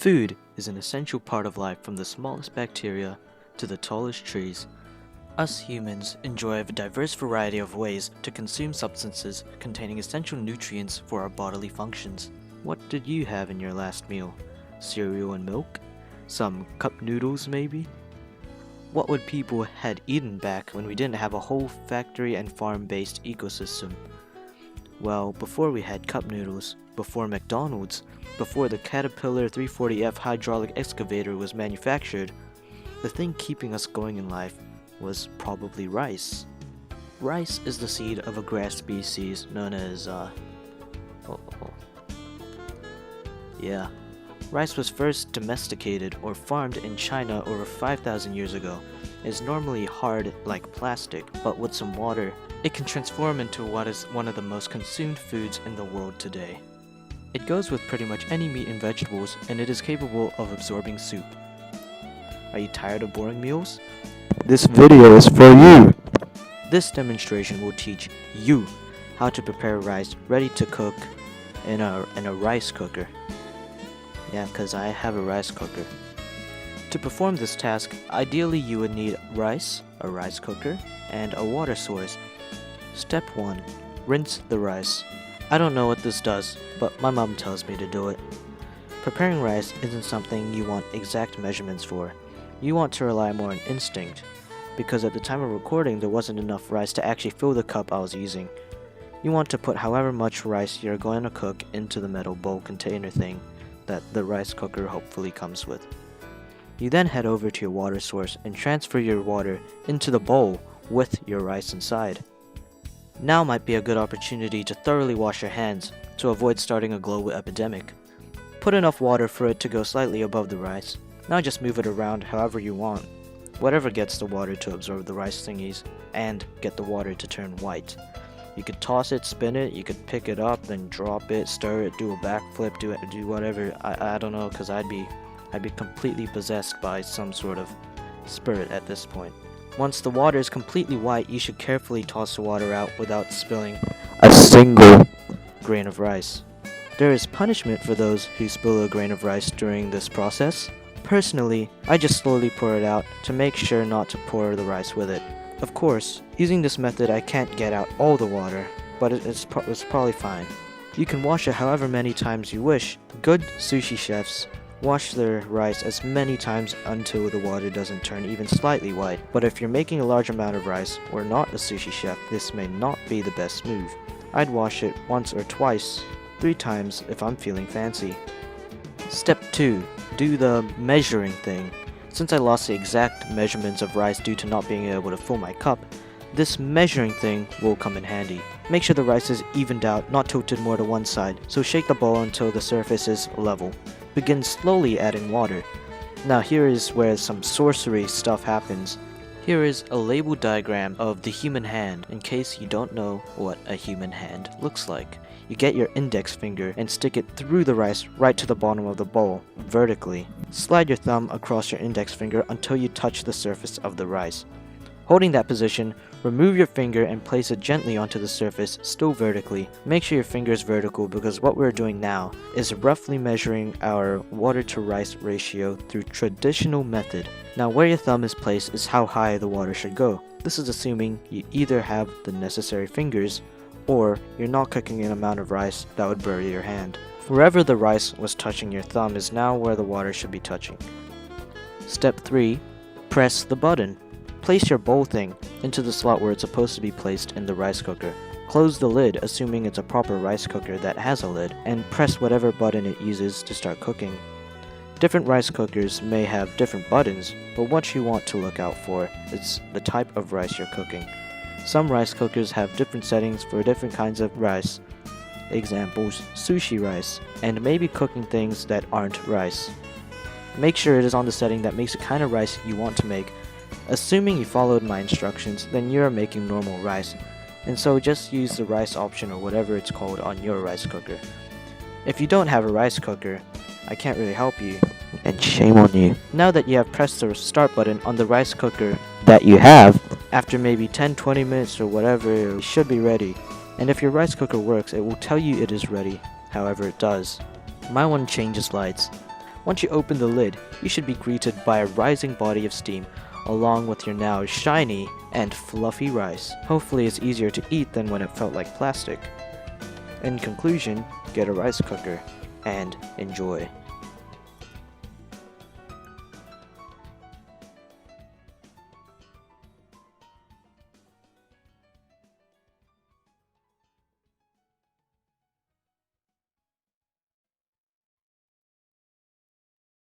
Food is an essential part of life, from the smallest bacteria to the tallest trees. Us humans enjoy a diverse variety of ways to consume substances containing essential nutrients for our bodily functions. What did you have in your last meal? Cereal and milk? Some cup noodles maybe? What would people had eaten back when we didn't have a whole factory and farm-based ecosystem? Well, before we had cup noodles, before McDonald's, before the Caterpillar 340F hydraulic excavator was manufactured, the thing keeping us going in life was probably rice. Rice is the seed of a grass species known as, Rice was first domesticated or farmed in China over 5,000 years ago. It's normally hard like plastic, but with some water, it can transform into what is one of the most consumed foods in the world today. It goes with pretty much any meat and vegetables, and it is capable of absorbing soup. Are you tired of boring meals? This video is for you. This demonstration will teach you how to prepare rice ready to cook in a rice cooker. Yeah, because I have a rice cooker. To perform this task, ideally you would need rice, a rice cooker, and a water source. Step 1. Rinse the rice. I don't know what this does, but my mom tells me to do it. Preparing rice isn't something you want exact measurements for. You want to rely more on instinct, because at the time of recording there wasn't enough rice to actually fill the cup I was using. You want to put however much rice you're going to cook into the metal bowl container thing that the rice cooker hopefully comes with. You then head over to your water source and transfer your water into the bowl with your rice inside. Now might be a good opportunity to thoroughly wash your hands to avoid starting a global epidemic. Put enough water for it to go slightly above the rice. Now just move it around however you want. Whatever gets the water to absorb the rice thingies and get the water to turn white. You could toss it, spin it, you could pick it up, then drop it, stir it, do a backflip, do whatever. I don't know, because I'd be completely possessed by some sort of spirit at this point. Once the water is completely white, you should carefully toss the water out without spilling A single grain of rice. There is punishment for those who spill a grain of rice during this process. Personally, I just slowly pour it out to make sure not to pour the rice with it. Of course, using this method I can't get out all the water, but it's probably fine. You can wash it however many times you wish. Good sushi chefs wash their rice as many times until the water doesn't turn even slightly white. But if you're making a large amount of rice or not a sushi chef, this may not be the best move. I'd wash it once or twice, 3 times if I'm feeling fancy. Step 2. Do the measuring thing. Since I lost the exact measurements of rice due to not being able to fill my cup, this measuring thing will come in handy. Make sure the rice is evened out, not tilted more to one side, so shake the bowl until the surface is level. Begin slowly adding water. Now here is where some sorcery stuff happens. Here is a label diagram of the human hand, in case you don't know what a human hand looks like. You get your index finger and stick it through the rice right to the bottom of the bowl, vertically. Slide your thumb across your index finger until you touch the surface of the rice. Holding that position, remove your finger and place it gently onto the surface, still vertically. Make sure your finger is vertical, because what we're doing now is roughly measuring our water to rice ratio through traditional method. Now where your thumb is placed is how high the water should go. This is assuming you either have the necessary fingers or you're not cooking an amount of rice that would bury your hand. Wherever the rice was touching your thumb is now where the water should be touching. Step 3. Press the button. Place your bowl thing into the slot where it's supposed to be placed in the rice cooker. Close the lid, assuming it's a proper rice cooker that has a lid, and press whatever button it uses to start cooking. Different rice cookers may have different buttons, but what you want to look out for is the type of rice you're cooking. Some rice cookers have different settings for different kinds of rice. Examples: sushi rice, and maybe cooking things that aren't rice. Make sure it is on the setting that makes the kind of rice you want to make. Assuming you followed my instructions, then you're making normal rice, and so just use the rice option or whatever it's called on your rice cooker. If you don't have a rice cooker, I can't really help you, and shame on you. Now that you have pressed the start button on the rice cooker that you have, after maybe 10-20 minutes or whatever, it should be ready. And if your rice cooker works, it will tell you it is ready, however it does. My one changes lights. Once you open the lid, you should be greeted by a rising body of steam, along with your now shiny and fluffy rice. Hopefully it's easier to eat than when it felt like plastic. In conclusion, get a rice cooker and enjoy.